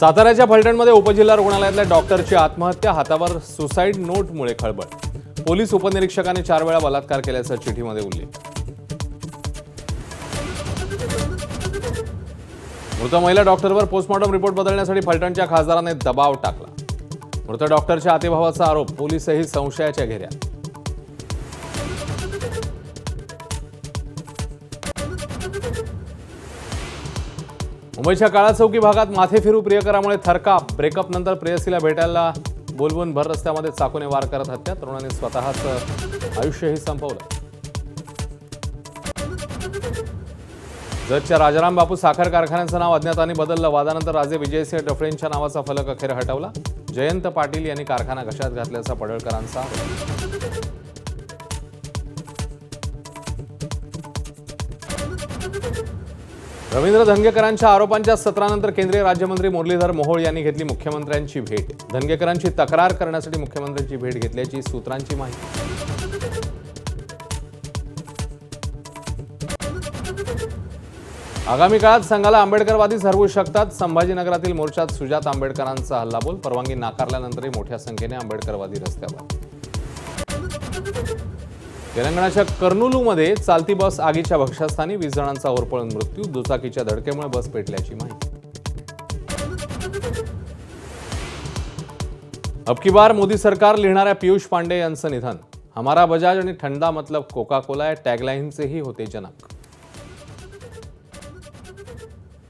साताऱ्याच्या फलटणमध्ये उपजिल्हा रुग्णालयातल्या डॉक्टरची आत्महत्या, हातावर सुसाईड नोटमुळे खळबळ। पोलीस उपनिरीक्षकाने 4 वेळा बलात्कार केल्याचं चिठीमध्ये उल्लेख। मृत महिला डॉक्टरवर पोस्टमॉर्टम रिपोर्ट बदलण्यासाठी फलटणच्या खासदाराने दबाव टाकला। मृत डॉक्टरच्या आतेभावाचा आरोप, पोलीसही संशयाच्या घेऱ्यात। मुंबईच्या काळा चौकी भागात माथेफिरू प्रियकरामुळे थरकाप। ब्रेकअप नंतर प्रेयसीला भेटायला बोलवून भर रस्त्यामध्ये चाकूने वार करत हत्या। तरुणाने स्वतःचं आयुष्यही संपवलं। जतच्या राजाराम बापू साखर कारखान्याचं नाव अज्ञातांनी बदललं। वादानंतर राजे विजयसिंह डफळेंच्या नावाचा फलक अखेर हटवला। जयंत पाटील यांनी कारखाना घशात घातल्याचा पडळकरांचा आरोप। रवींद्र धंगेकरांच्या आरोपांच्या सत्रानंतर केंद्रीय राज्यमंत्री मुरलीधर मोहोळ यांनी घेतली मुख्यमंत्र्यांची भेट। धंगेकरांची तक्रार करण्यासाठी मुख्यमंत्र्यांची भेट घेतल्याची सूत्रांची माहिती। आगामी काळात संघाला आंबेडकरवादीच हरवू शकतात। संभाजीनगरातील मोर्चात सुजात आंबेडकरांचा हल्लाबोल। परवानगी नाकारल्यानंतरही मोठ्या संख्येने आंबेडकरवादी रस्त्यावर। तेलंगणाच्या कर्नुलूमध्ये चालती बस आगीच्या भक्ष्यस्थानी, 20 जणांचा होरपळून मृत्यू। दुचाकीच्या धडकेमुळे बस पेटल्याची माहिती। अब की बार मोदी सरकार लिहिणाऱ्या पियुष पांडे यांचं निधन। हमारा बजाज आणि ठंडा मतलब कोका कोला या टॅगलाईनचेही होते जनक।